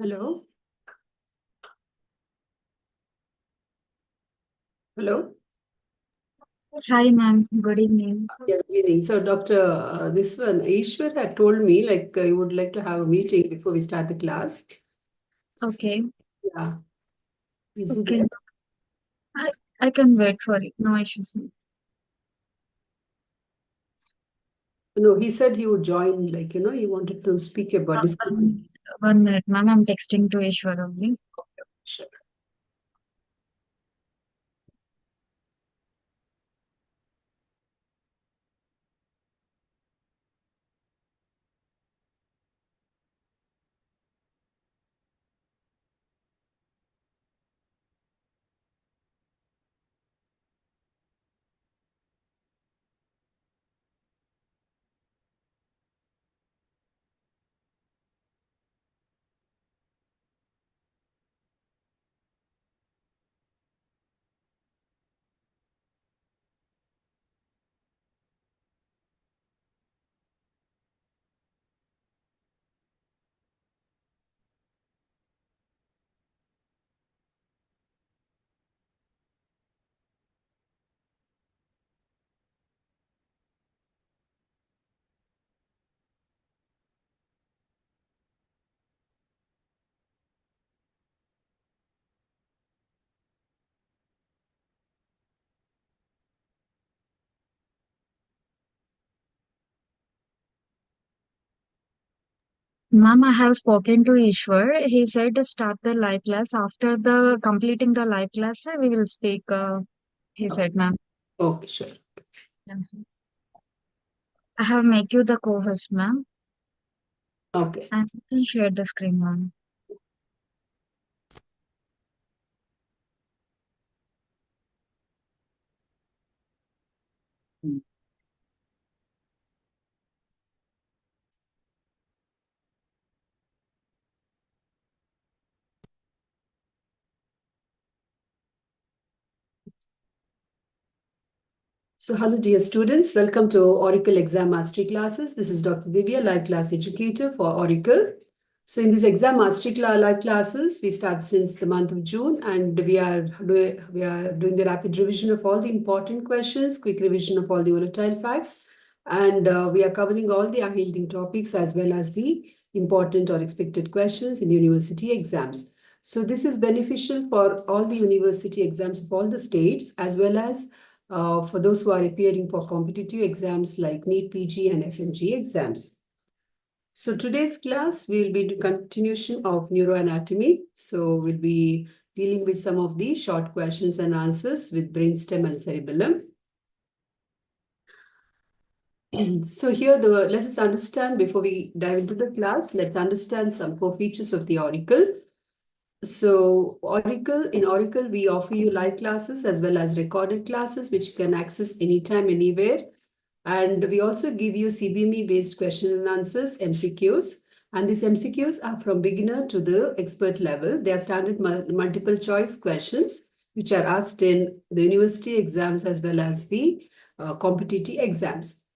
Hello. Hello. Hi, ma'am. Good evening. Yeah, good evening. So, Dr. This one, Ishwar had told me he would like to have a meeting before we start the class. Okay. Yeah. Is he Okay. there? I I can wait for it. No issues, ma'am. No, he said he would join, he wanted to speak about this. One minute, ma'am. I'm texting to Ishwar only. Sure. Ma'am, I have spoken to Ishwar. He said to start the live class. After the completing the live class, we will speak. He said, ma'am. Okay, sure. Yeah. I have make you the co-host, ma'am. Okay. And you can share the screen, ma'am. So, hello, dear students. Welcome to Oracle Exam Mastery Classes. This is Dr. Divya, live class educator for Oracle. So, in this Exam Mastery live classes, we start since the month of June, and we are doing the rapid revision of all the important questions, quick revision of all the volatile facts, and we are covering all the high-yielding topics as well as the important or expected questions in the university exams. So, this is beneficial for all the university exams of all the states as well as for those who are appearing for competitive exams like NEET, PG, and FMG exams. So today's class, we will be the continuation of neuroanatomy. So we'll be dealing with some of the short questions and answers with brainstem and cerebellum. So here, let us understand before we dive into the class, let's understand some core features of the Auricle. So in Auricle, we offer you live classes as well as recorded classes, which you can access anytime, anywhere. And we also give you CBME-based question and answers, MCQs. And these MCQs are from beginner to the expert level. They are standard multiple choice questions, which are asked in the university exams as well as the competitive exams.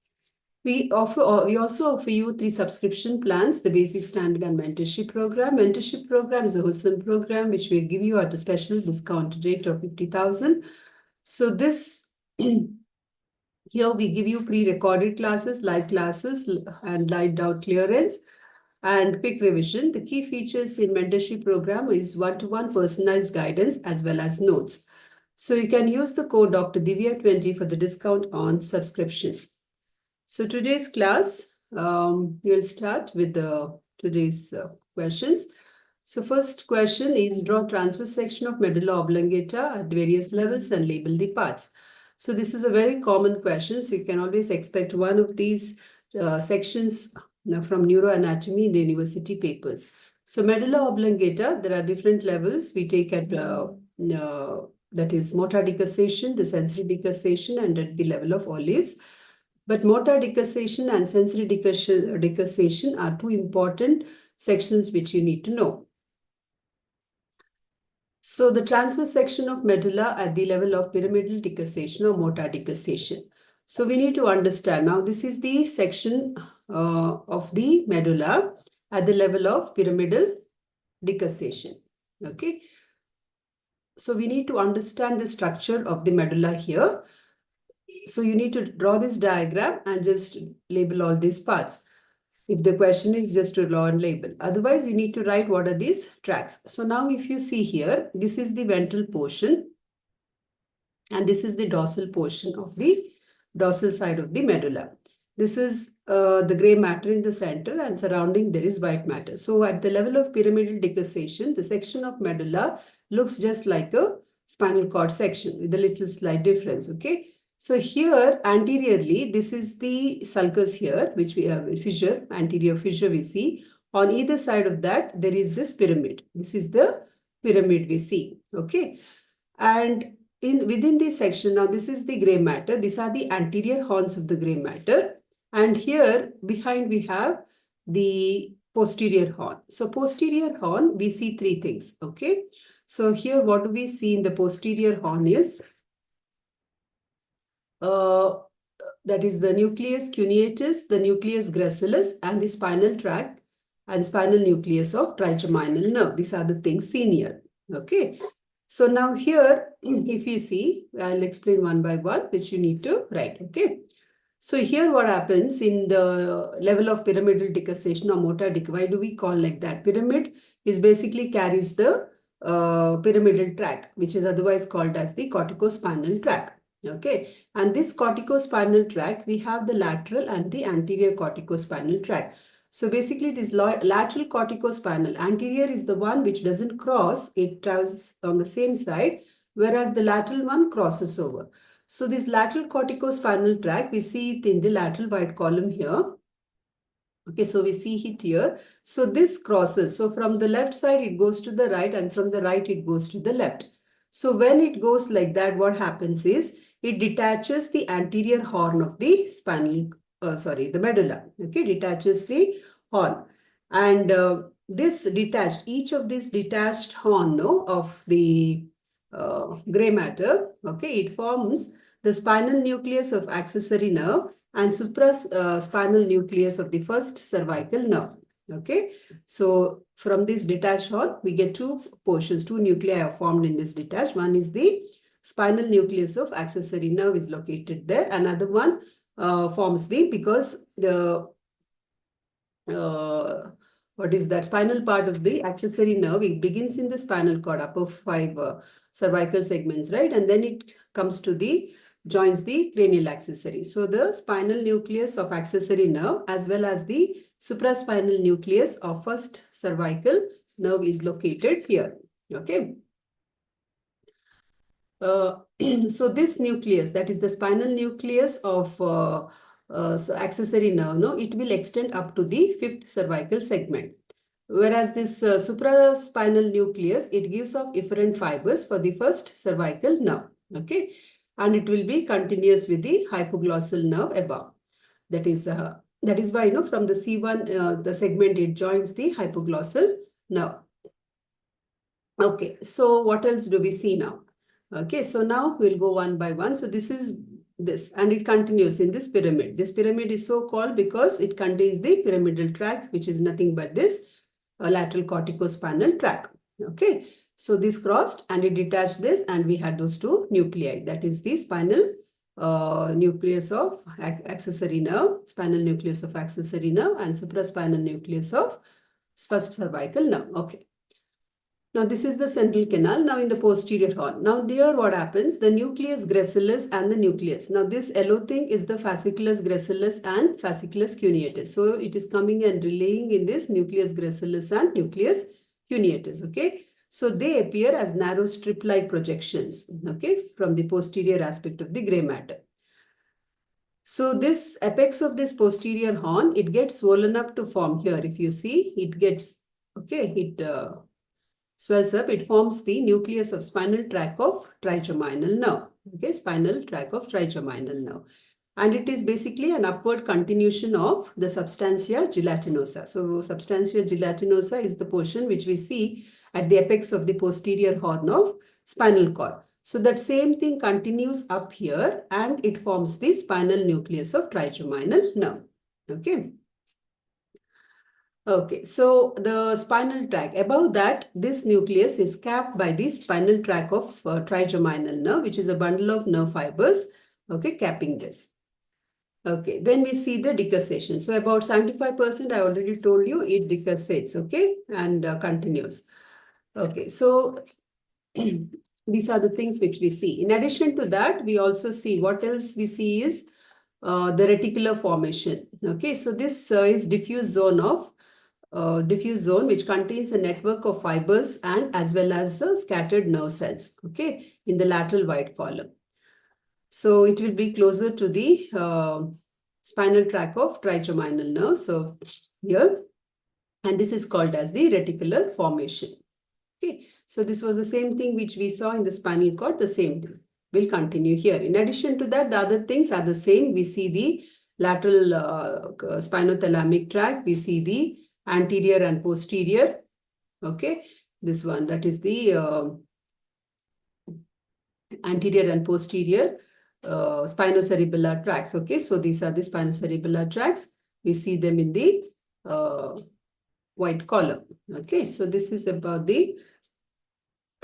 We also offer you 3 subscription plans: the basic, standard, and mentorship program. Mentorship program is a wholesome program which we give you at a special discount rate of 50,000. So this here we give you pre-recorded classes, live classes, and live doubt clearance and quick revision. The key features in mentorship program is one-to-one personalized guidance as well as notes. So you can use the code Dr. Divya 20 for the discount on subscription. So today's class, we'll start with today's questions. So first question is draw transverse section of medulla oblongata at various levels and label the parts. So this is a very common question. So you can always expect one of these sections from neuroanatomy in the university papers. So medulla oblongata, there are different levels we take at that is motor decussation, the sensory decussation, and at the level of olives. But motor decussation and sensory decussation are two important sections which you need to know. So the transverse section of medulla at the level of pyramidal decussation or motor decussation. So we need to understand now this is the section of the medulla at the level of pyramidal decussation. Okay. So we need to understand the structure of the medulla here. So you need to draw this diagram and just label all these parts. If the question is just to draw and label. Otherwise, you need to write what are these tracks. So now if you see here, this is the ventral portion and this is the dorsal portion of the dorsal side of the medulla. This is the gray matter in the center and surrounding there is white matter. So at the level of pyramidal decussation, the section of medulla looks just like a spinal cord section with a little slight difference, okay? So here anteriorly, this is the sulcus here, which we have fissure, anterior fissure we see. On either side of that, there is this pyramid. This is the pyramid we see, okay? And within this section, now this is the gray matter. These are the anterior horns of the gray matter. And here behind we have the posterior horn. So posterior horn, we see three things, okay? So here what do we see in the posterior horn is, that is the nucleus cuneatus, the nucleus gracilis, and the spinal tract and spinal nucleus of trigeminal nerve. These are the things seen here, okay? So now here, if you see, I'll explain one by one, which you need to write, okay? So here what happens in the level of pyramidal decussation or motor decay, why do we call like that? Pyramid is basically carries the pyramidal tract, which is otherwise called as the corticospinal tract, okay? And this corticospinal tract, we have the lateral and the anterior corticospinal tract. So basically this lateral corticospinal, anterior is the one which doesn't cross, it travels on the same side, whereas the lateral one crosses over. So this lateral corticospinal tract, we see it in the lateral white column here. Okay, so we see it here. So this crosses. So from the left side, it goes to the right, and from the right, it goes to the left. So when it goes like that, what happens is it detaches the anterior horn of the spinal, the medulla. Okay, detaches the horn. And this detached, each of these detached horn of the gray matter, okay, it forms the spinal nucleus of accessory nerve and supraspinal nucleus of the first cervical nerve. Okay, so from this detached horn, we get two portions, two nuclei are formed in this detached. One is the spinal nucleus of accessory nerve is located there. Another one forms because the what is that spinal part of the accessory nerve, it begins in the spinal cord, upper five cervical segments, right? And then it comes to the joins the cranial accessory. So the spinal nucleus of accessory nerve as well as the supraspinal nucleus of first cervical nerve is located here. Okay. So this nucleus, that is the spinal nucleus of accessory nerve, it will extend up to the fifth cervical segment. Whereas this supraspinal nucleus, it gives off efferent fibers for the first cervical nerve. Okay. And it will be continuous with the hypoglossal nerve above. That is why, from the C1, the segment, it joins the hypoglossal nerve. Okay, so what else do we see now? Okay, so now we'll go one by one. So this is this, and it continues in this pyramid. This pyramid is so called because it contains the pyramidal tract, which is nothing but this lateral corticospinal tract. Okay, so this crossed and it detached this, and we had those two nuclei. That is the spinal nucleus of accessory nerve, spinal nucleus of accessory nerve, and supraspinal nucleus of first cervical nerve. Okay. Now, this is the central canal. Now, in the posterior horn. Now, there what happens? The nucleus gracilis and the nucleus. Now, this yellow thing is the fasciculus gracilis and fasciculus cuneatus. So, it is coming and relaying in this nucleus gracilis and nucleus cuneatus. Okay. So, they appear as narrow strip-like projections. Okay. From the posterior aspect of the gray matter. So, this apex of this posterior horn, it gets swollen up to form here. If you see, it gets, okay, it swells up, it forms the nucleus of spinal tract of trigeminal nerve. Okay, spinal tract of trigeminal nerve. And it is basically an upward continuation of the substantia gelatinosa. So, substantia gelatinosa is the portion which we see at the apex of the posterior horn of spinal cord. So, that same thing continues up here and it forms the spinal nucleus of trigeminal nerve. Okay. Okay, so the spinal tract, above that, this nucleus is capped by the spinal tract of trigeminal nerve, which is a bundle of nerve fibers, okay, capping this. Okay, then we see the decussation. So about 75%, I already told you, it decussates, okay, and continues. Okay, so these are the things which we see. In addition to that, we also see what else we see is the reticular formation. Okay, so this is diffuse zone which contains a network of fibers and as well as scattered nerve cells, okay, in the lateral white column. So it will be closer to the spinal tract of trigeminal nerve. So here, and this is called as the reticular formation. Okay, so this was the same thing which we saw in the spinal cord, the same thing. We'll continue here. In addition to that, the other things are the same. We see the lateral spinothalamic tract. We see the anterior and posterior. Okay, this one, that is the anterior and posterior spinocerebellar tracts. Okay, so these are the spinocerebellar tracts. We see them in the white column. Okay, so this is about the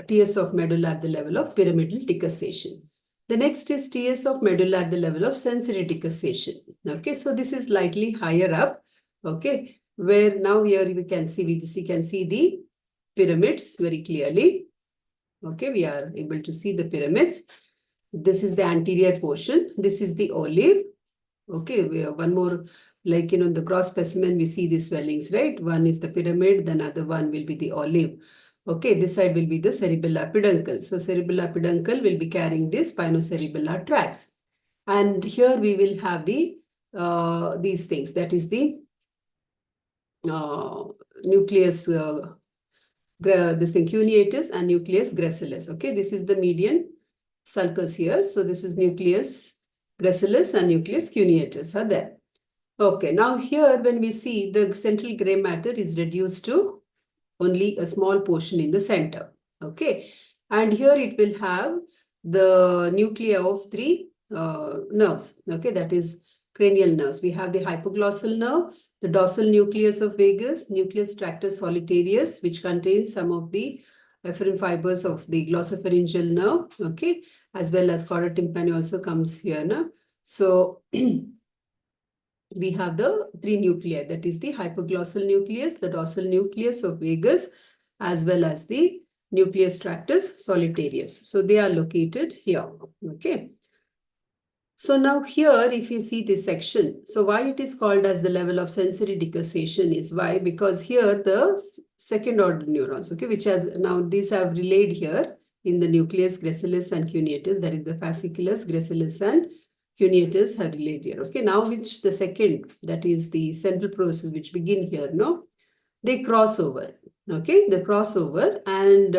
TS of medulla at the level of pyramidal decussation. The next is TS of medulla at the level of sensory decussation. Okay, so this is slightly higher up. Okay, where now here we can see the pyramids very clearly. Okay, we are able to see the pyramids. This is the anterior portion. This is the olive. Okay, we have one more, like, in the gross specimen, we see the swellings, right? One is the pyramid, the other one will be the olive. Okay, this side will be the cerebellar peduncle. So cerebellar peduncle will be carrying the spinocerebellar tracts. And here we will have the these things. That is the nucleus this thing cuneatus and nucleus gracilis. Okay, this is the median sulcus here. So this is nucleus gracilis and nucleus cuneatus are there. Okay, now here when we see the central gray matter is reduced to only a small portion in the center. Okay, and here it will have the nuclei of three nerves. Okay, that is cranial nerves. We have the hypoglossal nerve, the dorsal nucleus of vagus, nucleus tractus solitarius, which contains some of the efferent fibers of the glossopharyngeal nerve, okay, as well as chorda tympani also comes here. No? So we have the three nuclei, that is the hypoglossal nucleus, the dorsal nucleus of vagus, as well as the nucleus tractus solitarius. So they are located here, okay. So now here, if you see this section, so why it is called as the level of sensory decussation is why, because here the second order neurons, okay, which has now these have relayed here in the nucleus gracilis and cuneatus, that is the fasciculus, gracilis and cuneatus have relayed here. Okay, now which the second, that is the central process which begin here, no, they cross over. Okay, they cross over, and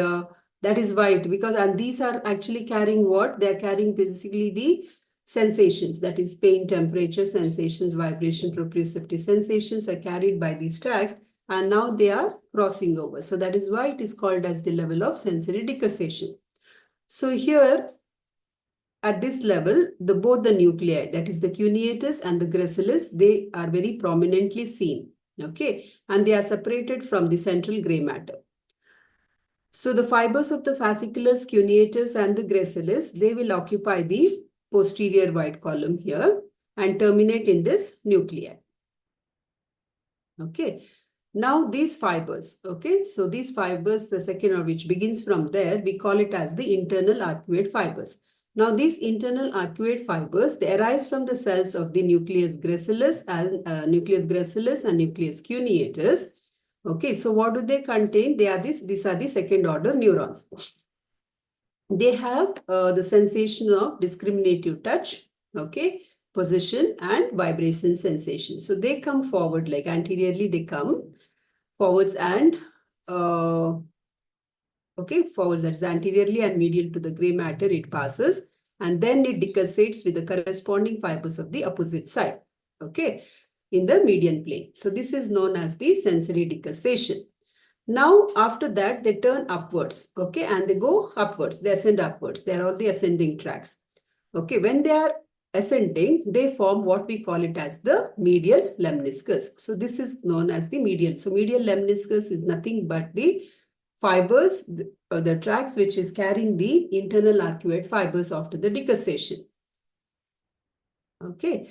that is why because and these are actually carrying what they are carrying, basically the sensations, that is pain, temperature, sensations, vibration, proprioceptive sensations are carried by these tracts, and now they are crossing over. So that is why it is called as the level of sensory decussation. So here at this level, both the nuclei, that is the cuneatus and the gracilis, they are very prominently seen. Okay, and they are separated from the central gray matter. So the fibers of the fasciculus, cuneatus, and the gracilis, they will occupy the posterior white column here and terminate in this nuclei. Okay. Now these fibers, okay, so these fibers, the second of which begins from there, we call it as the internal arcuate fibers. Now these internal arcuate fibers, they arise from the cells of the nucleus gracilis and nucleus cuneatus. Okay, so what do they contain? They are these are the second order neurons. They have the sensation of discriminative touch, okay, position and vibration sensation. So they come forward, like anteriorly they come forwards and okay, forwards, that's anteriorly and medial to the gray matter it passes, and then it decussates with the corresponding fibers of the opposite side, okay, in the median plane. So this is known as the sensory decussation. Now, after that, they turn upwards, okay, and they go upwards, they ascend upwards. They are all the ascending tracks. Okay, when they are ascending, they form what we call it as the medial lemniscus. So this is known as the medial. So medial lemniscus is nothing but the fibers, the tracts which is carrying the internal arcuate fibers after the decussation. Okay.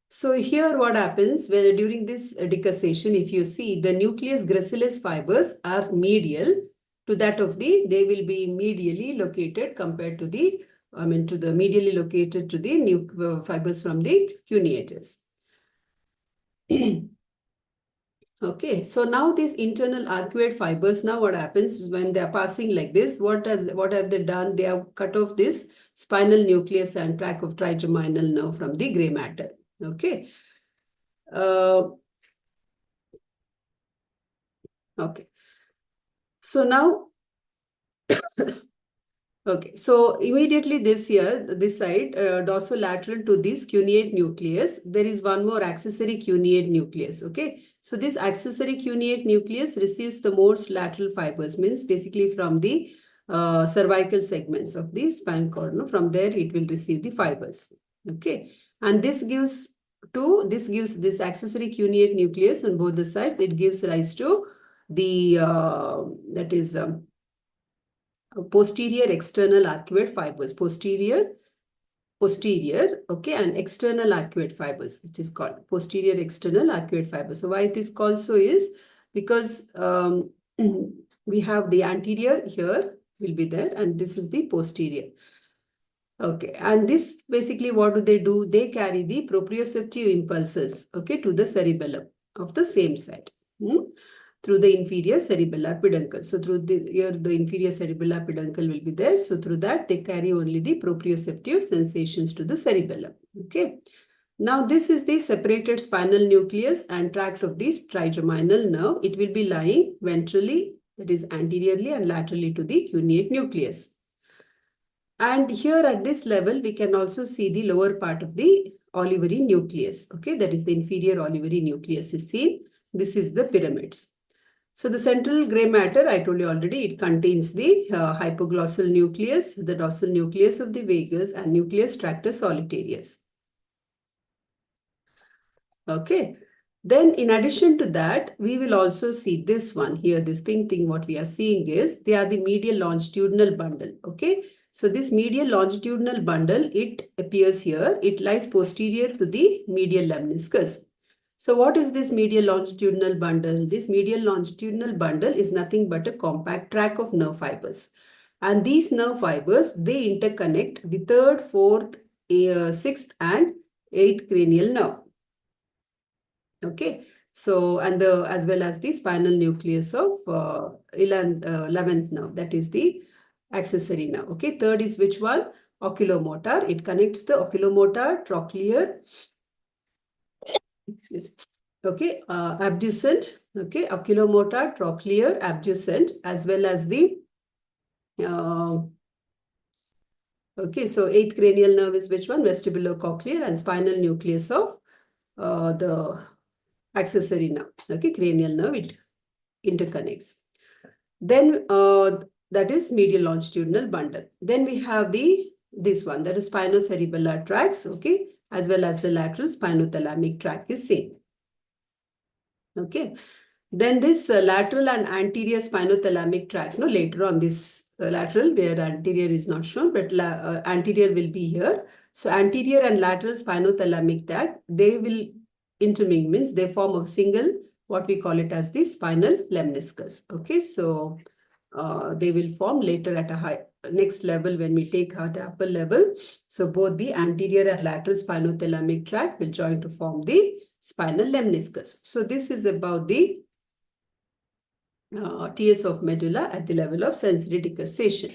So here what happens when during this decussation, if you see the nucleus gracilis fibers are medial to that of the, they will be medially located compared to the, to the medially located to the fibers from the cuneators. Okay, so now these internal arcuate fibers, now what happens when they are passing like this, what have they done? They have cut off this spinal nucleus and tract of trigeminal nerve from the gray matter. Okay. Okay. So now, okay, so immediately this side, dorsolateral to this cuneate nucleus, there is one more accessory cuneate nucleus, okay? So this accessory cuneate nucleus receives the most lateral fibers, means basically from the cervical segments of the spinal cord, no? From there it will receive the fibers, okay? And this gives this accessory cuneate nucleus on both the sides, it gives rise to the, that is, posterior external arcuate fibers, posterior, okay, and external arcuate fibers, it is called posterior external arcuate fibers. So why it is called so is because we have the anterior here will be there and this is the posterior. Okay, and this basically what do? They carry the proprioceptive impulses, okay, to the cerebellum of the same side. Through the inferior cerebellar peduncle. So through here the inferior cerebellar peduncle will be there. So through that they carry only the proprioceptive sensations to the cerebellum. Okay. Now this is the separated spinal nucleus and tract of this trigeminal nerve. It will be lying ventrally, that is anteriorly and laterally to the cuneate nucleus. And here at this level, we can also see the lower part of the olivary nucleus. Okay, that is the inferior olivary nucleus is seen. This is the pyramids. So the central gray matter, I told you already, it contains the hypoglossal nucleus, the dorsal nucleus of the vagus and nucleus tractus solitarius. Okay. Then in addition to that, we will also see this one here, this pink thing, what we are seeing is, they are the medial longitudinal bundle. Okay. So this medial longitudinal bundle, it appears here, it lies posterior to the medial lemniscus. So what is this medial longitudinal bundle? This medial longitudinal bundle is nothing but a compact tract of nerve fibers. And these nerve fibers, they interconnect the third, fourth, sixth and eighth cranial nerve. Okay. So, and as well as the spinal nucleus of 11th nerve, that is the accessory nerve. Okay. Third is which one? Oculomotor. It connects the oculomotor, trochlear, okay, abducent, okay, oculomotor, trochlear, abducent, as well as the, okay, so eighth cranial nerve is which one? Vestibulocochlear and spinal nucleus of the accessory nerve, okay, cranial nerve, it interconnects. Then that is medial longitudinal bundle. Then we have this one, that is spinocerebellar tracts, okay, as well as the lateral spinothalamic tract is same. Okay. Then this lateral and anterior spinothalamic tract, no, later on this lateral where anterior is not shown, but anterior will be here. So anterior and lateral spinothalamic tract, they will intermingle, means they form a single, what we call it as the spinal lemniscus. Okay, so they will form later at a next level when we take at upper level. So both the anterior and lateral spinothalamic tract will join to form the spinal lemniscus. So this is about the TS of medulla at the level of sensory decussation.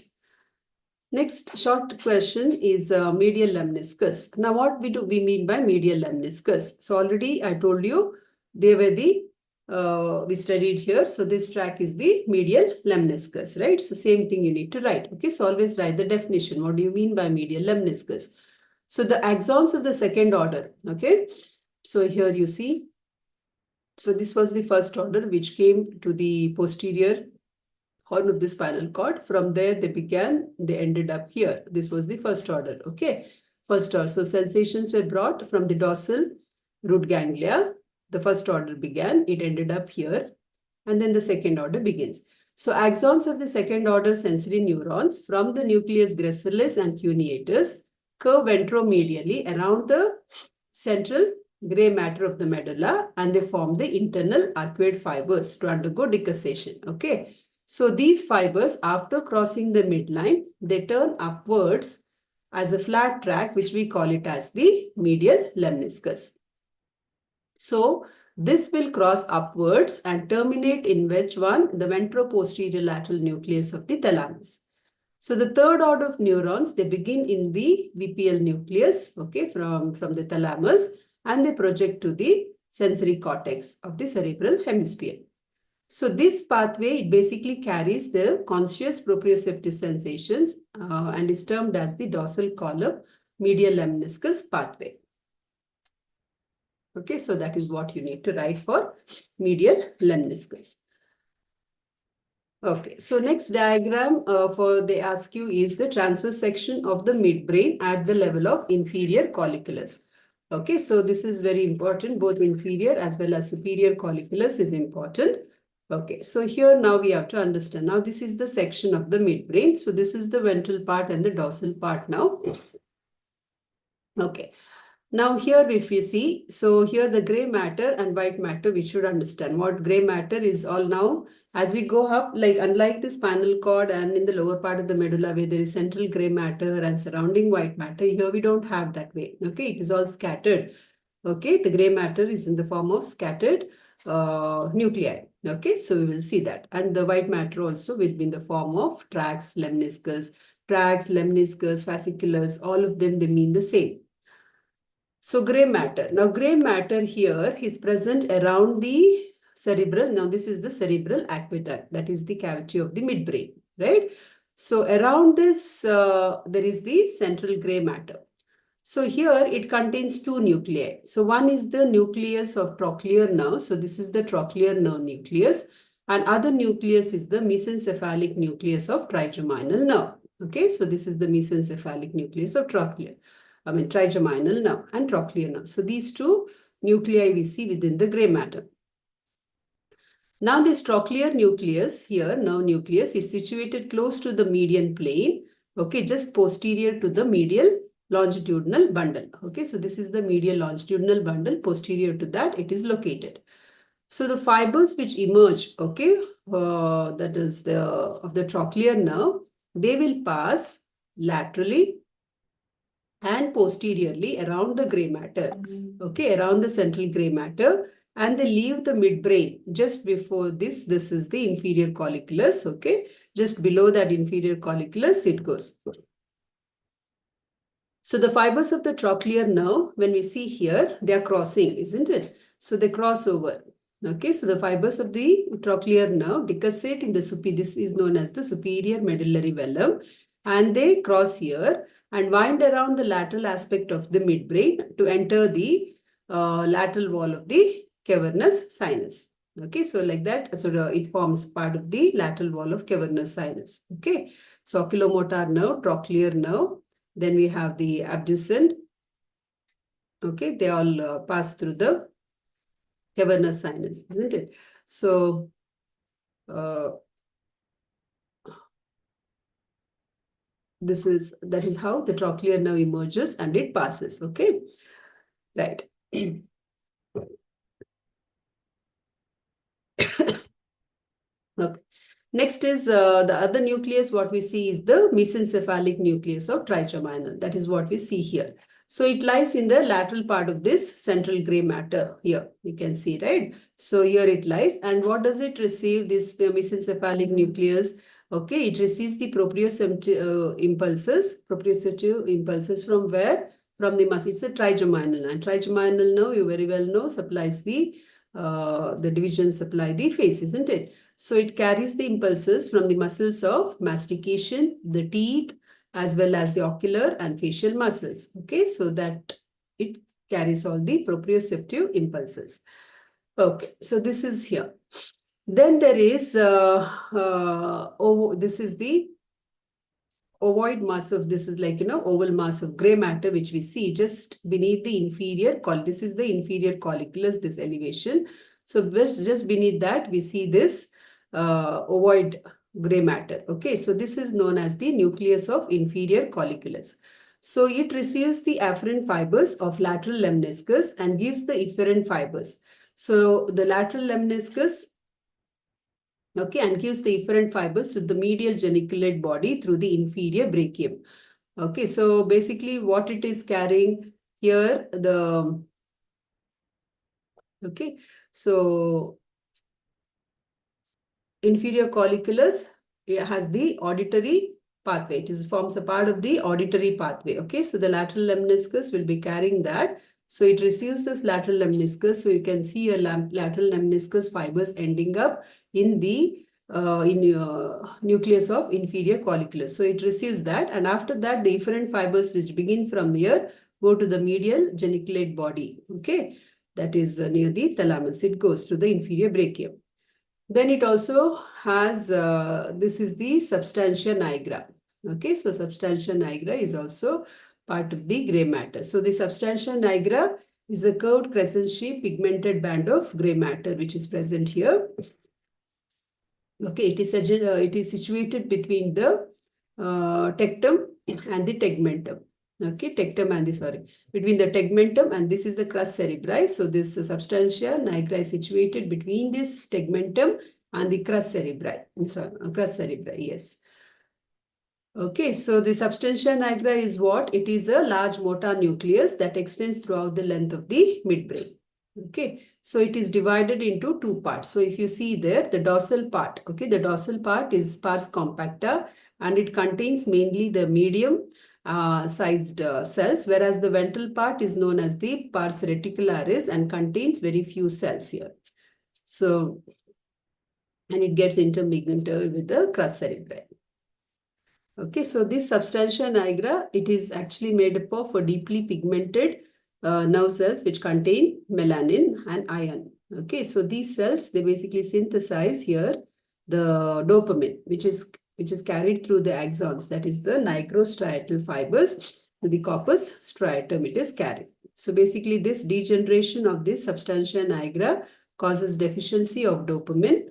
Next short question is medial lemniscus. Now what we mean by medial lemniscus? So already I told you they were the we studied here. So this track is the medial lemniscus, right? So same thing you need to write. Okay, so always write the definition. What do you mean by medial lemniscus? So the axons of the second order. Okay, so here you see. So this was the first order which came to the posterior horn of the spinal cord. From there they ended up here. This was the first order. Okay. first order. So sensations were brought from the dorsal root ganglia. The first order began, it ended up here, and then the second order begins. So axons of the second order sensory neurons from the nucleus gracilis and cuneatus curve ventromedially around the central gray matter of the medulla, and they form the internal arcuate fibers to undergo decussation. Okay. So these fibers, after crossing the midline, they turn upwards as a flat track, which we call it as the medial lemniscus. So this will cross upwards and terminate in which one? The ventro-posterior lateral nucleus of the thalamus. So the third order of neurons, they begin in the VPL nucleus, okay, from the thalamus, and they project to the sensory cortex of the cerebral hemisphere. So this pathway, it basically carries the conscious proprioceptive sensations and is termed as the dorsal column medial lemniscus pathway. Okay, so that is what you need to write for medial lemniscus. Okay, so next diagram they ask you is the transverse section of the midbrain at the level of inferior colliculus. Okay, so this is very important, both inferior as well as superior colliculus is important. Okay, so here now we have to understand. Now this is the section of the midbrain. So this is the ventral part and the dorsal part now. Okay. Now here if we see, so here the gray matter and white matter, we should understand what gray matter is all now. As we go up, like unlike the spinal cord and in the lower part of the medulla where there is central gray matter and surrounding white matter, here we don't have that way. Okay, it is all scattered. Okay, the gray matter is in the form of scattered nuclei. Okay, so we will see that. And the white matter also will be in the form of tracts, lemniscus, fasciculus, all of them, they mean the same. So gray matter. Now gray matter here is present around the cerebral. Now this is the cerebral aqueduct. That is the cavity of the midbrain, right? So around this, there is the central gray matter. So here it contains two nuclei. So one is the nucleus of trochlear nerve. So this is the trochlear nerve nucleus. And other nucleus is the mesencephalic nucleus of trigeminal nerve. Okay, so this is the mesencephalic nucleus of trigeminal nerve and trochlear nerve. So these two nuclei we see within the gray matter. Now this trochlear nucleus here, nerve nucleus, is situated close to the median plane, okay, just posterior to the medial longitudinal bundle. Okay, so this is the medial longitudinal bundle, posterior to that it is located. So the fibers which emerge, okay, that is of the trochlear nerve, they will pass laterally and posteriorly around the gray matter, okay, around the central gray matter, and they leave the midbrain just before this. This is the inferior colliculus, okay, just below that inferior colliculus it goes. So the fibers of the trochlear nerve, when we see here, they are crossing, isn't it? So they cross over. Okay, so the fibers of the trochlear nerve decussate in the this is known as the superior medullary vellum, and they cross here and wind around the lateral aspect of the midbrain to enter the lateral wall of the cavernous sinus. Okay, so like that, so it forms part of the lateral wall of cavernous sinus. Okay, so oculomotor nerve, trochlear nerve, then we have the abducens. Okay, they all pass through the cavernous sinus, isn't it? So that is how the trochlear nerve emerges and it passes. Okay, right. Okay. Next is the other nucleus. What we see is the mesencephalic nucleus of trigeminal. That is what we see here. So it lies in the lateral part of this central gray matter here. You can see, right? So here it lies. And what does it receive, this mesencephalic nucleus? Okay, it receives the proprioceptive impulses from where? From the muscle. It's a trigeminal. And trigeminal nerve, you very well know, supplies the divisions supply the face, isn't it? So it carries the impulses from the muscles of mastication, the teeth, as well as the ocular and facial muscles. Okay, so that it carries all the proprioceptive impulses. Okay, so this is here. Then there is, this is the ovoid mass of, this is like, oval mass of gray matter, which we see just beneath the inferior this is the inferior colliculus, this elevation. So just beneath that, we see this ovoid gray matter. Okay, so this is known as the nucleus of inferior colliculus. So it receives the afferent fibers of lateral lemniscus and gives the efferent fibers. So the lateral lemniscus, okay, and gives the efferent fibers to the medial geniculate body through the inferior brachium. Okay, so basically what it is carrying here, okay, so inferior colliculus, it has the auditory pathway. It forms a part of the auditory pathway. Okay, so the lateral lemniscus will be carrying that. So it receives this lateral lemniscus. So you can see a lateral lemniscus fibers ending up in the nucleus of inferior colliculus. So it receives that, and after that, the efferent fibers which begin from here go to the medial geniculate body. Okay, that is near the thalamus. It goes to the inferior brachium. Then it also has, this is the substantia nigra. Okay, so substantia nigra is also part of the gray matter. So the substantia nigra is a curved crescent-shaped pigmented band of gray matter, which is present here. Okay, it is situated between the tectum and the tegmentum. Okay, tectum and between the tegmentum, and this is the crus cerebri. So this substantia nigra is situated between this tegmentum and the crus cerebri. Sorry, crus cerebri, yes. Okay, so the substantia nigra is what? It is a large motor nucleus that extends throughout the length of the midbrain. Okay, so it is divided into two parts. So if you see there, the dorsal part, okay, the dorsal part is pars compacta, and it contains mainly the medium sized cells, whereas the ventral part is known as the pars reticularis and contains very few cells here. So, and it gets intermingled with the crus cerebri. Okay, so this substantia nigra, it is actually made up of a deeply pigmented nerve cells which contain melanin and iron. Okay, so these cells, they basically synthesize here the dopamine, which is carried through the axons, that is the nigrostriatal fibers to the corpus striatum it is carried. So basically this degeneration of this substantia nigra causes deficiency of dopamine,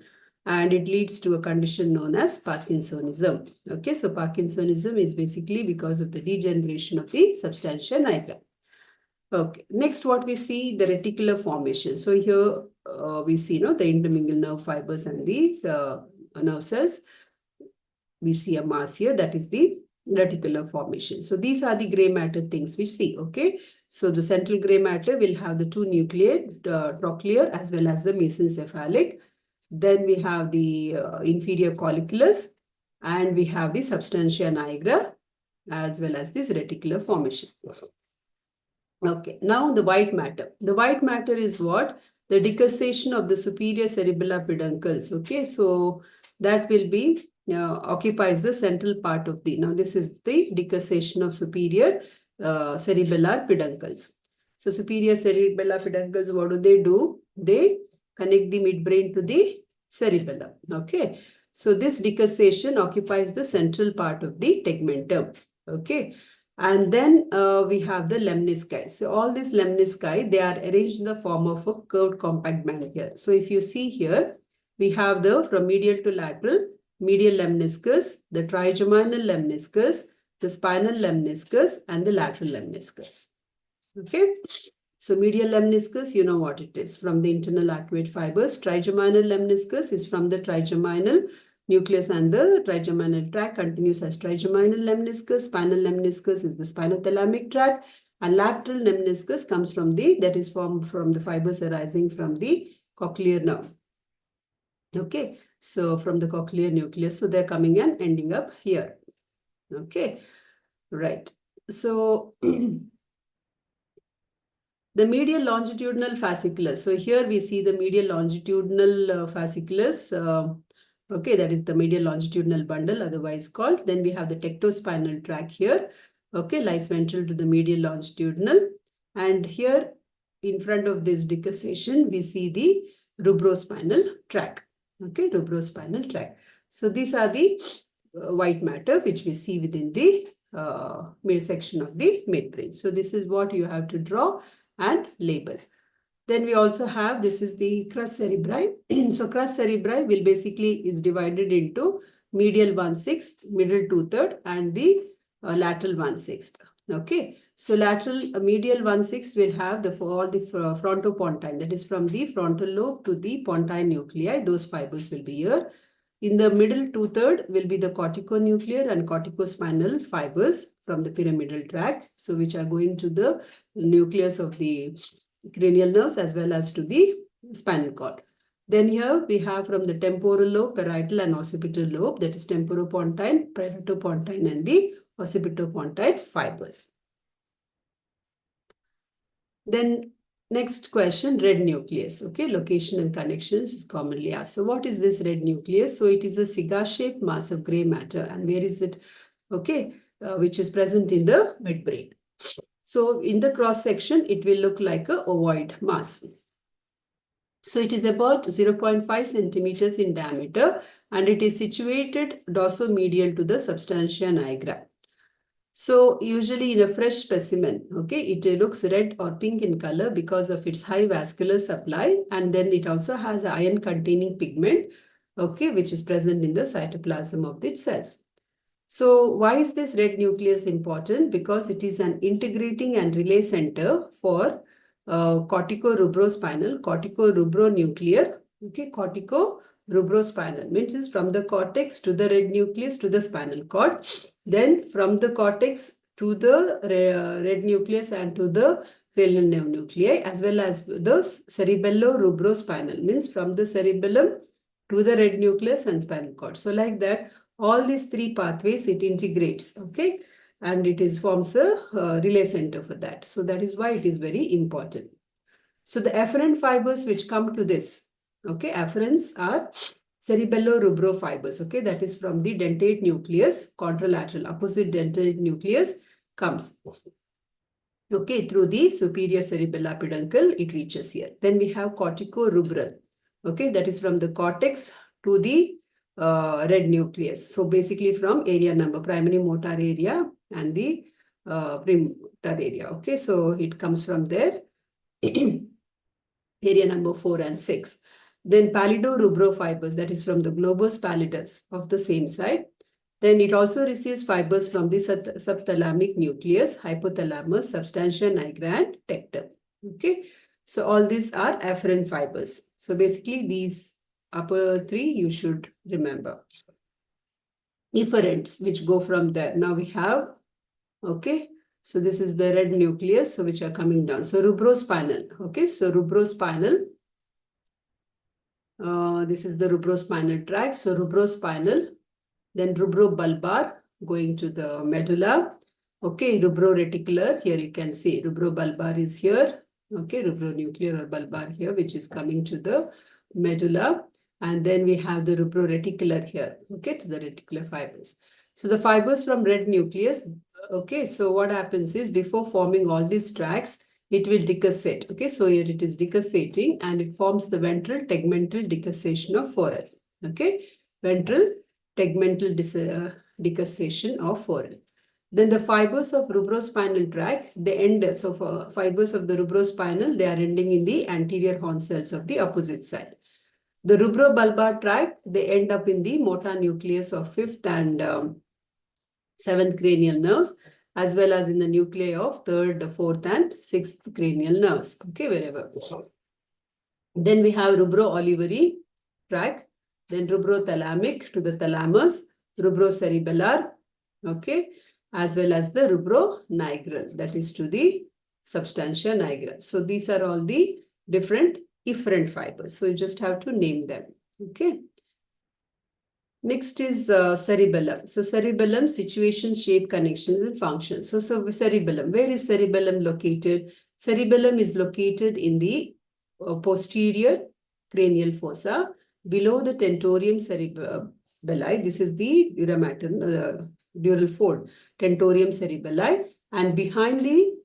and it leads to a condition known as Parkinsonism. Okay, so Parkinsonism is basically because of the degeneration of the substantia nigra. Okay, next what we see, the reticular formation. So here we see the intermingled nerve fibers and the nerve cells. We see a mass here, that is the reticular formation. So these are the gray matter things we see. Okay, so the central gray matter will have the two nuclei, trochlear as well as the mesencephalic. Then we have the inferior colliculus, and we have the substantia nigra as well as this reticular formation. Okay, now the white matter. The white matter is what? The decussation of the superior cerebellar peduncles. Okay, so that will be occupies the central part of the, now this is the decussation of superior cerebellar peduncles. So superior cerebellar peduncles, what do? They connect the midbrain to the cerebellum. Okay, so this decussation occupies the central part of the tegmentum. Okay, and then we have the lemnisci. So all these lemnisci, they are arranged in the form of a curved compact band here. So if you see here, we have the from medial to lateral, medial lemniscus, the trigeminal lemniscus, the spinal lemniscus, and the lateral lemniscus. Okay, so medial lemniscus, you know what it is, from the internal arcuate fibers. Trigeminal lemniscus is from the trigeminal nucleus, and the trigeminal tract continues as trigeminal lemniscus. Spinal lemniscus is the spinothalamic tract, and lateral lemniscus comes from that is formed from the fibers arising from the cochlear nerve. Okay, so from the cochlear nucleus, so they're coming and ending up here. Okay, right. So the medial longitudinal fasciculus. So here we see the medial longitudinal fasciculus. Okay, that is the medial longitudinal bundle, otherwise called. Then we have the tectospinal tract here. Okay, lies ventral to the medial longitudinal. And here in front of this decussation, we see the rubrospinal tract. Okay, rubrospinal tract. So these are the white matter, which we see within the midsection of the midbrain. So this is what you have to draw and label. Then we also have, this is the crus cerebri. So crus cerebri will basically is divided into medial 1/6, middle 2/3, and the lateral 1/6. Okay, so lateral medial 1/6 will have all the frontopontine, that is from the frontal lobe to the pontine nuclei. Those fibers will be here. In the middle 2/3 will be the corticonuclear and corticospinal fibers from the pyramidal tract, so which are going to the nucleus of the cranial nerves as well as to the spinal cord. Then here we have from the temporal lobe, parietal and occipital lobe, that is temporopontine, parietopontine and the occipitopontine fibers. Then next question, red nucleus. Okay, location and connections is commonly asked. So what is this red nucleus? So it is a cigar-shaped mass of gray matter. And where is it? Okay, which is present in the midbrain. So in the cross section, it will look like a ovoid mass. So it is about 0.5 centimeters in diameter, and it is situated dorsomedial to the substantia nigra. So usually in a fresh specimen, okay, it looks red or pink in color because of its high vascular supply, and then it also has iron containing pigment, okay, which is present in the cytoplasm of the cells. So why is this red nucleus important? Because it is an integrating and relay center for cortico-rubrospinal, cortico-rubronuclear, okay, cortico-rubrospinal, means is from the cortex to the red nucleus to the spinal cord, then from the cortex to the red nucleus and to the cranial nerve nuclei, as well as the cerebello-rubrospinal, means from the cerebellum to the red nucleus and spinal cord. So like that, all these three pathways it integrates, okay, and it is forms a relay center for that. So that is why it is very important. So the afferent fibers which come to this, okay, afferents are cerebello-rubro fibers, okay, that is from the dentate nucleus, contralateral, opposite dentate nucleus comes, okay, through the superior cerebellar peduncle, it reaches here. Then we have cortico-rubral, okay, that is from the cortex to the red nucleus. So basically from area number, primary motor area and the premotor area. Okay, so it comes from there, area number 4 and 6. Then pallidorubro fibers, that is from the globus pallidus of the same side. Then it also receives fibers from the subthalamic nucleus, hypothalamus, substantia nigra, and tectum. Okay, so all these are afferent fibers. So basically these upper three you should remember. Efferents which go from there. Now we have, okay, so this is the red nucleus, so which are coming down. So rubrospinal, okay, so rubrospinal. This is the rubrospinal tract. So rubrospinal, then rubrobulbar going to the medulla. Okay, rubroreticular, here you can see rubrobulbar is here. Okay, rubronuclear or bulbar here, which is coming to the medulla. And then we have the rubroreticular here, okay, to the reticular fibers. So the fibers from red nucleus, okay, so what happens is before forming all these tracts, it will decussate, okay, so here it is decussating and it forms the ventral tegmental decussation of forehead, okay, ventral tegmental decussation of forehead. Then the fibers of rubrospinal tract, they end, so for fibers of the rubrospinal, they are ending in the anterior horn cells of the opposite side. The rubrobulbar tract, they end up in the motor nucleus of 5th and 7th cranial nerves, as well as in the nuclei of 3rd, 4th, and 6th cranial nerves, okay, wherever. Then we have rubro-olivary tract, then rubrothalamic to the thalamus, rubrocerebellar, okay, as well as the rubronigral, that is to the substantia nigra. So these are all the different efferent fibers. So you just have to name them, okay. Next is cerebellum. So cerebellum, situation, shape, connections, and functions. So cerebellum, where is cerebellum located? Cerebellum is located in the posterior cranial fossa, below the tentorium cerebelli. This is the dura mater, dural fold, tentorium cerebelli, and behind the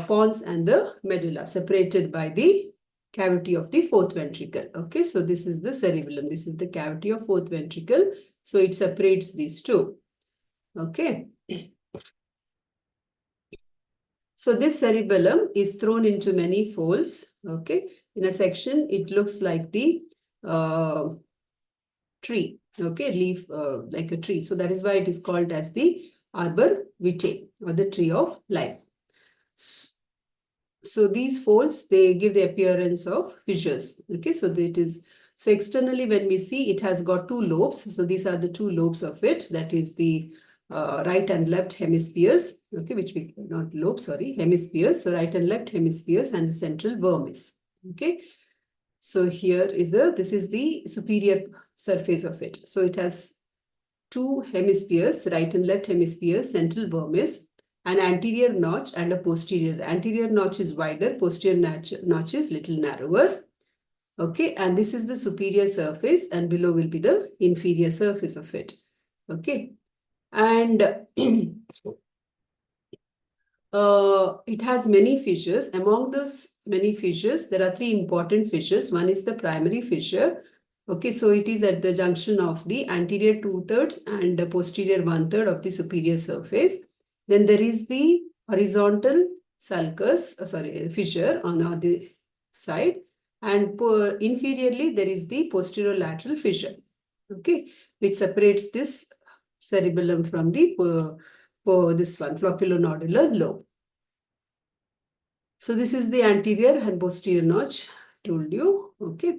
pons and the medulla, separated by the cavity of the fourth ventricle. Okay, so this is the cerebellum. This is the cavity of fourth ventricle. So it separates these two. Okay. So this cerebellum is thrown into many folds. Okay. In a section, it looks like the tree. Okay, leaf like a tree. So that is why it is called as the arbor vitae, or the tree of life. So these folds, they give the appearance of fissures. Okay, so it is, so externally when we see, it has got two lobes. So these are the two lobes of it. That is the right and left hemispheres. Okay, which we, not lobes, sorry, hemispheres. So right and left hemispheres, and the central vermis. Okay, so here is this is the superior surface of it. So it has two hemispheres, right and left hemispheres, central vermis, an anterior notch and a posterior. The anterior notch is wider, posterior notch is little narrower. Okay, and this is the superior surface, and below will be the inferior surface of it. Okay, and it has many fissures. Among those many fissures, there are three important fissures. One is the primary fissure. Okay, so it is at the junction of the anterior 2/3 and the posterior 1/3 of the superior surface. Then there is the horizontal sulcus, fissure on the other side, and inferiorly there is the posterolateral fissure. Okay, which separates this cerebellum from the this one, flocculonodular lobe. So this is the anterior and posterior notch, told you. Okay,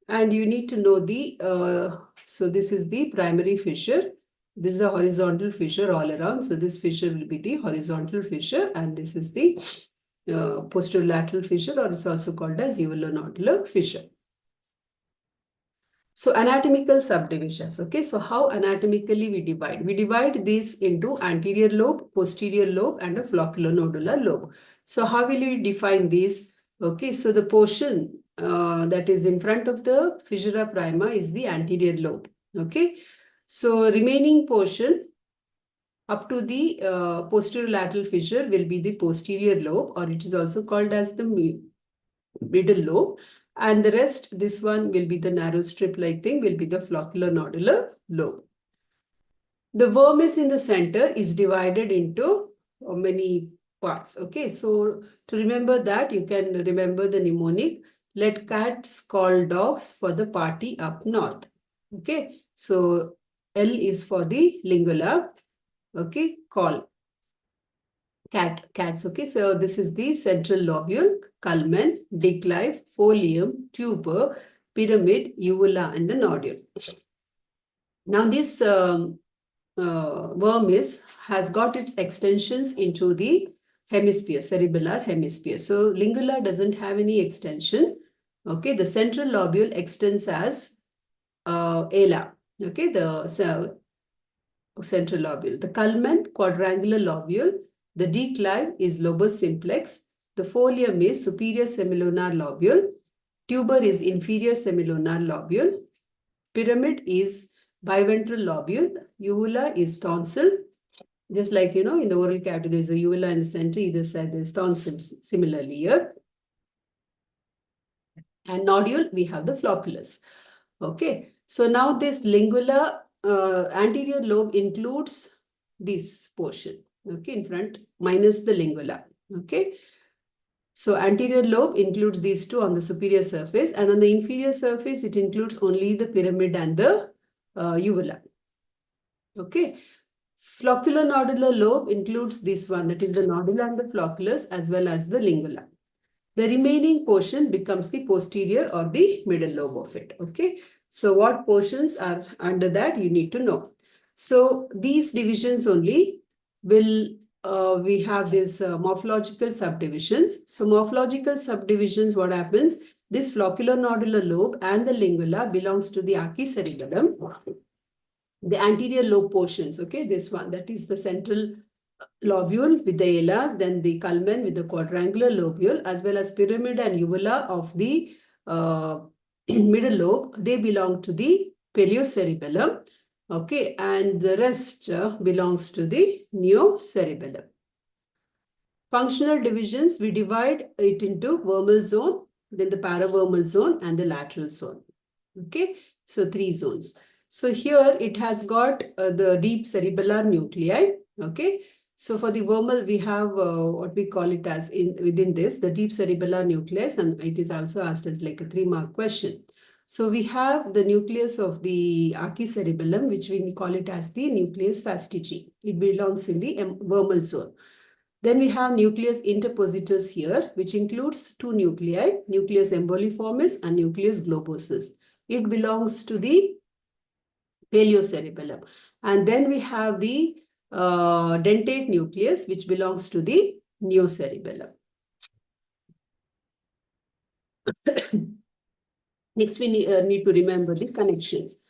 and you need to know the, so this is the primary fissure. This is a horizontal fissure all around. So this fissure will be the horizontal fissure, and this is the posterolateral fissure, or it's also called as uvulonodular fissure. So anatomical subdivisions. Okay, so how anatomically we divide? We divide this into anterior lobe, posterior lobe, and a flocculonodular lobe. So how will we define these? Okay, so the portion that is in front of the fissura prima is the anterior lobe. Okay, so remaining portion up to the posterolateral fissure will be the posterior lobe, or it is also called as the middle lobe. And the rest, this one will be the narrow strip-like thing, will be the flocculonodular lobe. The vermis in the center is divided into many parts. Okay, so to remember that, you can remember the mnemonic, let cats call dogs for the party up north. Okay, so L is for the lingula. Okay, call. Cats. Okay, so this is the central lobule, culmen, declive, folium, tuber, pyramid, uvula, and the nodule. Now this vermis has got its extensions into the hemisphere, cerebellar hemisphere. So lingula doesn't have any extension. Okay, the central lobule extends as ala. Okay, the central lobule. The culmen, quadrangular lobule. The declive is lobus simplex. The folium is superior semilunar lobule. Tuber is inferior semilunar lobule. Pyramid is biventral lobule. Uvula is tonsil. Just like, you know, in the oral cavity, there's a uvula in the center. Either side, there's tonsils. Similarly here. And nodule, we have the flocculus. Okay. So now this lingula anterior lobe includes this portion. Okay, in front, minus the lingula. Okay. So anterior lobe includes these two on the superior surface, and on the inferior surface, it includes only the pyramid and the uvula. Okay. Flocculonodular lobe includes this one, that is the nodula and the flocculus, as well as the lingula. The remaining portion becomes the posterior or the middle lobe of it. Okay. So what portions are under that, you need to know. So these divisions only will, we have this morphological subdivisions. So morphological subdivisions, what happens? This flocculonodular lobe and the lingula belongs to the archicerebellum. The anterior lobe portions, okay, this one, that is the central lobule with the ala, then the culmen with the quadrangular lobule, as well as pyramid and uvula of the middle lobe, they belong to the paleo-cerebellum. Okay, and the rest belongs to the neo-cerebellum. Functional divisions, we divide it into vermal zone, then the paravermal zone, and the lateral zone. Okay, so 3 zones. So here it has got the deep cerebellar nuclei. Okay, so for the vermal, we have what we call it as within this, the deep cerebellar nucleus, and it is also asked as like a 3-mark question. So we have the nucleus of the archicerebellum, which we call it as the nucleus fastigi. It belongs in the vermal zone. Then we have nucleus interpositus here, which includes 2 nuclei, nucleus emboliformis and nucleus globosus. It belongs to the paleocerebellum. And then we have the dentate nucleus, which belongs to the neocerebellum. Next, we need to remember the connections.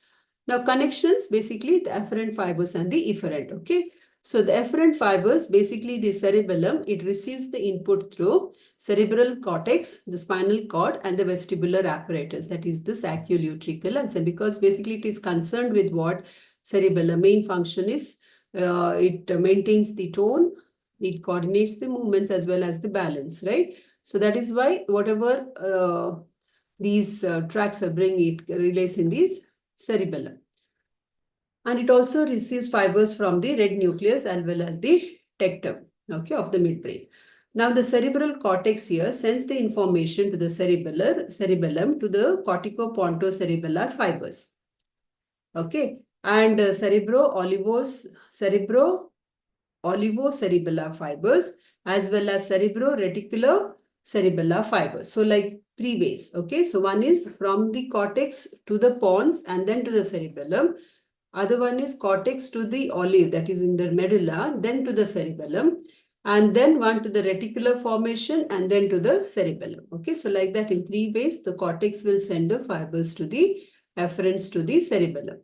Now, connections, basically the afferent fibers and the efferent, okay? So the efferent fibers, basically the cerebellum, it receives the input through cerebral cortex, the spinal cord, and the vestibular apparatus, that is the sacroiliac. And because basically it is concerned with what cerebellum main function is, it maintains the tone, it coordinates the movements as well as the balance, right? So that is why whatever these tracks are bringing, it relays in these cerebellum. And it also receives fibers from the red nucleus as well as the tectum, okay, of the midbrain. Now, the cerebral cortex here sends the information to the cerebellum to the corticopontocerebellar fibers. Okay, and cerebro-olivocerebellar fibers as well as cerebro-reticular-cerebellar fibers. So, like 3 ways. Okay, so one is from the cortex to the pons and then to the cerebellum. Other one is cortex to the olive, that is in the medulla, then to the cerebellum, and then one to the reticular formation and then to the cerebellum. Okay, so like that in 3 ways, the cortex will send the fibers to the afferents to the cerebellum.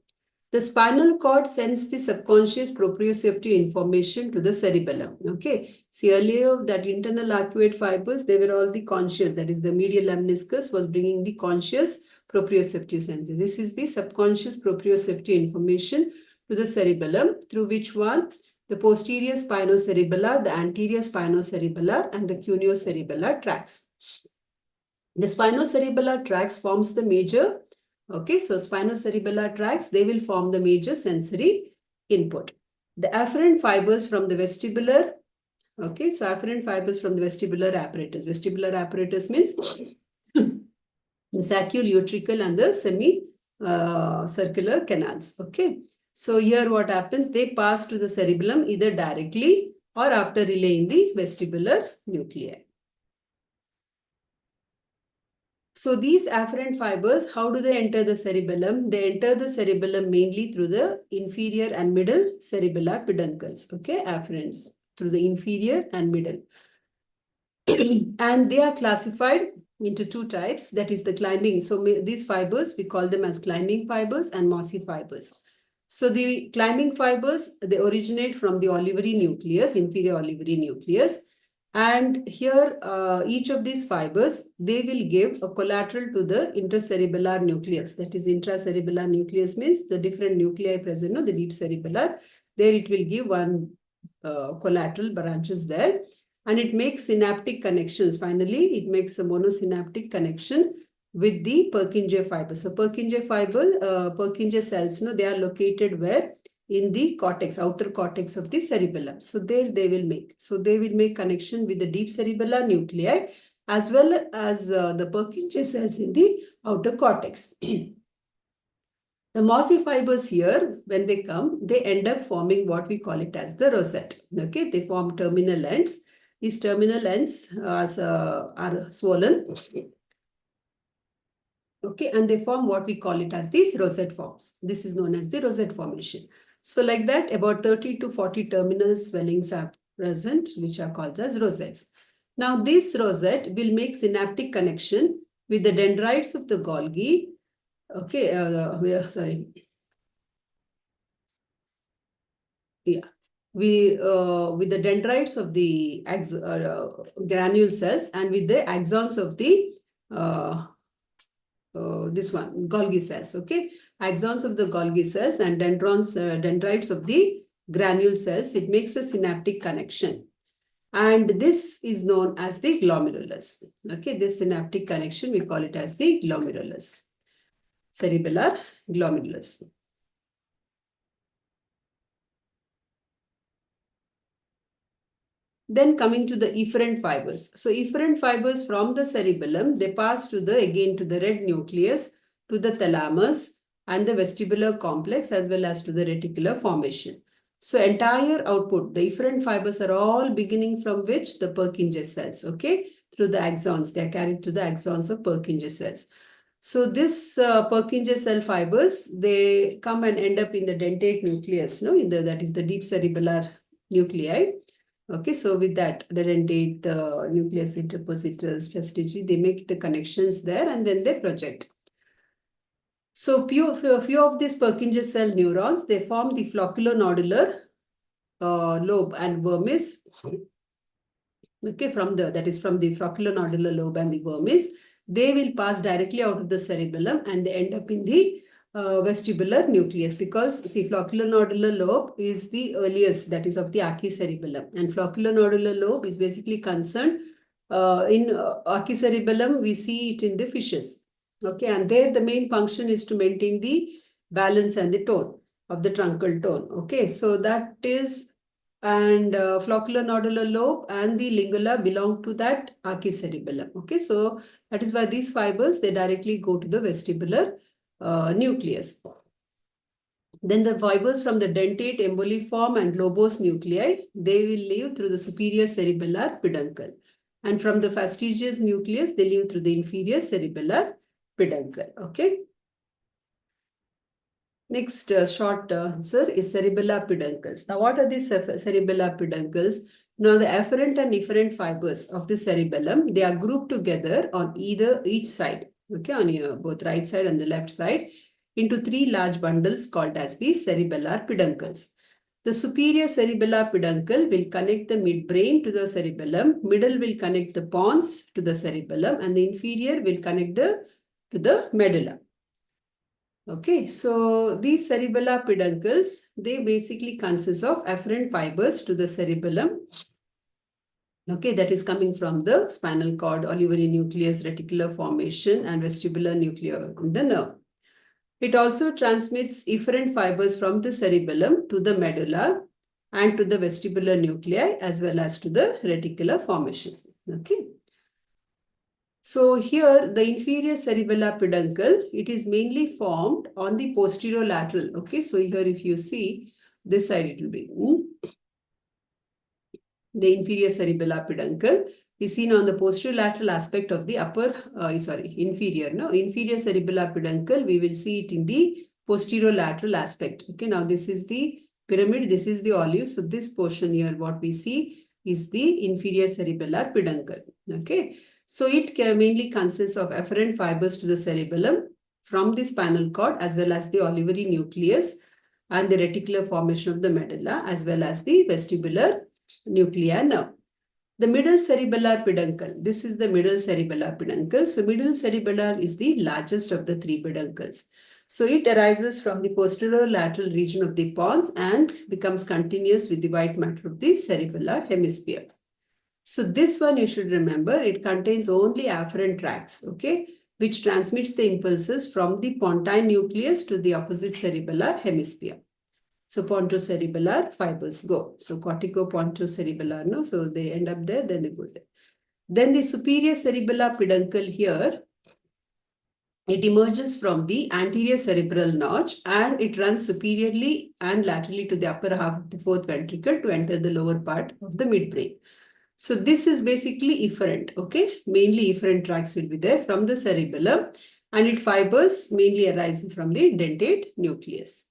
The spinal cord sends the subconscious proprioceptive information to the cerebellum. Okay. See, earlier that internal arcuate fibers, they were all the conscious, that is the medial lemniscus was bringing the conscious proprioceptive senses. This is the subconscious proprioceptive information to the cerebellum, through which one? The posterior spinocerebellar, the anterior spinocerebellar, and the cuneo-cerebellar tracts. The spinocerebellar tracts forms the major. Okay, so spinocerebellar tracts, they will form the major sensory input. The afferent fibers from the vestibular, okay, so afferent fibers from the vestibular apparatus. Vestibular apparatus means the sacroiliac and the semi-circular canals, okay. So here what happens, they pass to the cerebellum either directly or after relaying the vestibular nuclei. So these afferent fibers, how do they enter the cerebellum? They enter the cerebellum mainly through the inferior and middle cerebellar peduncles. Okay, afferents through the inferior and middle. And they are classified into 2 types. That is the climbing. So these fibers, we call them as climbing fibers and mossy fibers. So the climbing fibers, they originate from the olivary nucleus, inferior olivary nucleus. And here, each of these fibers, they will give a collateral to the intracerebellar nucleus. That is, intracerebellar nucleus means the different nuclei present, no, the deep cerebellar. There it will give one collateral branches there. And it makes synaptic connections. Finally, it makes a monosynaptic connection with the Purkinje fiber. So Purkinje cells, no, they are located where? In the cortex, outer cortex of the cerebellum. So there they will make. So they will make connection with the deep cerebellar nuclei as well as the Purkinje cells in the outer cortex. The mossy fibers here, when they come, they end up forming what we call it as the rosette. Okay, they form terminal ends. These terminal ends are swollen. Okay, and they form what we call it as the rosette forms. This is known as the rosette formation. So like that, about 30 to 40 terminal swellings are present, which are called as rosettes. Now, this rosette will make synaptic connection with the dendrites of the Golgi. Okay, yeah. With the dendrites of the granule cells and with the axons of the this one, Golgi cells, okay? Axons of the Golgi cells and dendrites of the granule cells, it makes a synaptic connection. And this is known as the glomerulus. Okay, this synaptic connection, we call it as the glomerulus, cerebellar glomerulus. Then coming to the efferent fibers. So efferent fibers from the cerebellum, they pass to the, again to the red nucleus, to the thalamus and the vestibular complex, as well as to the reticular formation. So entire output, the efferent fibers are all beginning from which? The Purkinje cells, okay? Through the axons, they are carried to the axons of Purkinje cells. So this Purkinje cell fibers, they come and end up in the dentate nucleus, no? That is the deep cerebellar nuclei. Okay, so with that, the dentate, the nucleus interpositors, vestigi, they make the connections there and then they project. So a few of these Purkinje cell neurons, they form the flocculonodular lobe and vermis. Okay, that is from the flocculonodular lobe and the vermis. They will pass directly out of the cerebellum and they end up in the vestibular nucleus, because see, flocculonodular lobe is the earliest, that is of the archicerebellum, and flocculonodular lobe is basically concerned in archicerebellum, we see it in the fishes. Okay, and there the main function is to maintain the balance and the tone of the truncal tone. Okay, so that is, and flocculonodular lobe and the lingula belong to that archicerebellum. Okay, so that is why these fibers, they directly go to the vestibular nucleus. Then the fibers from the dentate, emboliform and globose nuclei, they will leave through the superior cerebellar peduncle. And from the fastigious nucleus, they leave through the inferior cerebellar peduncle. Okay. Next short answer is cerebellar peduncles. Now, what are these cerebellar peduncles? Now, the afferent and efferent fibers of the cerebellum, they are grouped together on each side, okay, on both right side and the left side, into three large bundles called as the cerebellar peduncles. The superior cerebellar peduncle will connect the midbrain to the cerebellum, middle will connect the pons to the cerebellum, and the inferior will connect to the medulla. Okay, so these cerebellar peduncles, they basically consist of afferent fibers to the cerebellum. Okay, that is coming from the spinal cord, olivary nucleus, reticular formation, and vestibular nucleus in the nerve. It also transmits efferent fibers from the cerebellum to the medulla and to the vestibular nuclei, as well as to the reticular formation. Okay. So here the inferior cerebellar peduncle, it is mainly formed on the posterolateral. Okay, so here if you see this side, it will be the inferior cerebellar peduncle is seen on the posterolateral aspect of the inferior cerebellar peduncle. We will see it in the posterolateral aspect. Okay, now this is the pyramid, this is the olive. So this portion here, what we see is the inferior cerebellar peduncle. Okay, so it mainly consists of afferent fibers to the cerebellum from the spinal cord, as well as the olivary nucleus and the reticular formation of the medulla, as well as the vestibular nuclei nerve. The middle cerebellar peduncle. This is the middle cerebellar peduncle. So middle cerebellar is the largest of the three peduncles. So it arises from the posterolateral region of the pons and becomes continuous with the white matter of the cerebellar hemisphere. So this one you should remember, it contains only afferent tracts, okay, which transmits the impulses from the pontine nucleus to the opposite cerebellar hemisphere. So pontocerebellar fibers go. So cortico-pontocerebellar, no? So they end up there, then they go there. Then the superior cerebellar peduncle here, it emerges from the anterior cerebral notch and it runs superiorly and laterally to the upper half of the fourth ventricle to enter the lower part of the midbrain. So this is basically efferent, okay? Mainly efferent tracts will be there from the cerebellum, and its fibers mainly arise from the dentate nucleus.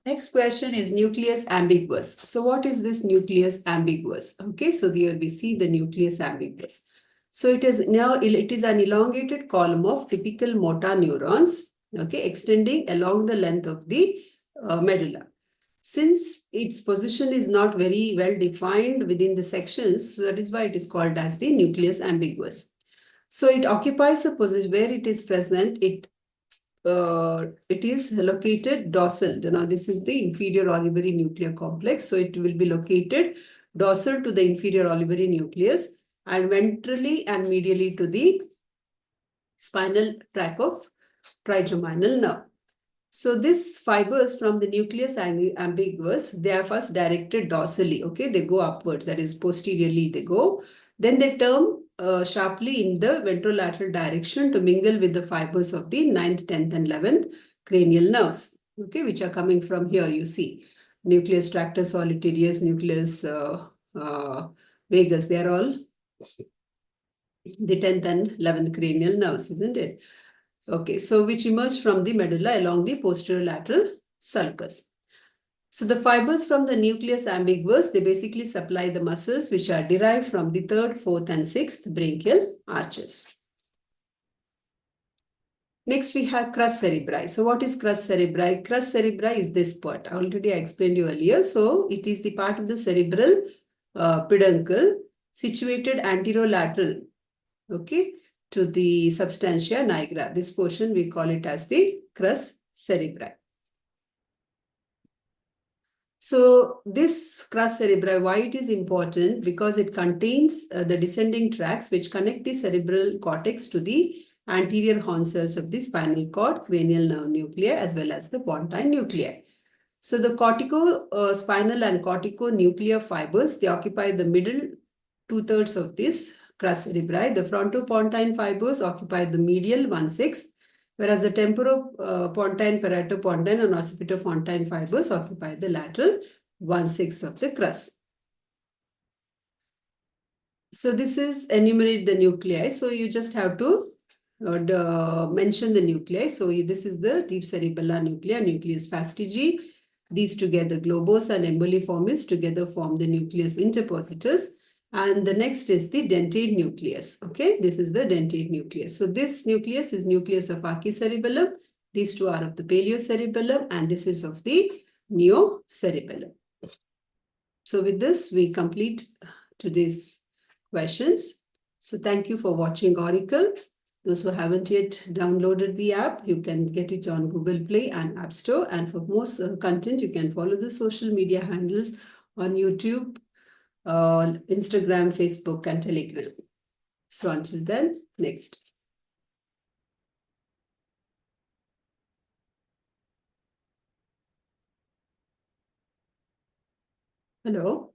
Next question is nucleus ambiguous. So what is this nucleus ambiguous? Okay, so here we see the nucleus ambiguous. So it is an elongated column of typical motor neurons, okay, extending along the length of the medulla. Since its position is not very well defined within the sections, so that is why it is called as the nucleus ambiguous. So it occupies a position where it is present. It is located dorsal. Now this is the inferior olivary nuclear complex. So it will be located dorsal to the inferior olivary nucleus, and ventrally and medially to the spinal tract of trigeminal nerve. So these fibers from the nucleus ambiguous, they are first directed dorsally, okay? They go upwards, that is posteriorly they go. Then they turn sharply in the ventrolateral direction to mingle with the fibers of the 9th, 10th and 11th cranial nerves, okay? Which are coming from here, you see. Nucleus tractus solitarius, nucleus vagus, they are all the 10th and 11th cranial nerves, isn't it? Okay, so which emerge from the medulla along the posterolateral sulcus. So the fibers from the nucleus ambiguous, they basically supply the muscles which are derived from the 3rd, 4th and 6th brachial arches. Next, we have crus cerebri. So what is crus cerebri? Crus cerebri is this part. Already I explained you earlier. So it is the part of the cerebral peduncle situated anterolateral, okay, to the substantia nigra. This portion we call it as the crus cerebri. So this crus cerebri, why it is important? Because it contains the descending tracts which connect the cerebral cortex to the anterior horn cells of the spinal cord, cranial nerve nuclei, as well as the pontine nuclei. So the cortico-spinal and cortico-nuclear fibers, they occupy the middle 2/3 of this crus cerebri. The frontopontine fibers occupy the medial 1/6, whereas the temporopontine, paratopontine, and occipitopontine fibers occupy the lateral 1/6 of the crus. So this is enumerate the nuclei. So you just have to mention the nuclei. So this is the deep cerebellar nuclei, nucleus fastigi. These together, globose and emboliformis together form the nucleus interpositus. And the next is the dentate nucleus. Okay, this is the dentate nucleus. So this nucleus is nucleus of archicerebellum. These two are of the paleocerebellum, and this is of the neocerebellum. So with this, we complete today's questions. So thank you for watching Auricle. Those who haven't yet downloaded the app, you can get it on Google Play and App Store. And for more content, you can follow the social media handles on YouTube, Instagram, Facebook, and Telegram. So until then, next. Hello.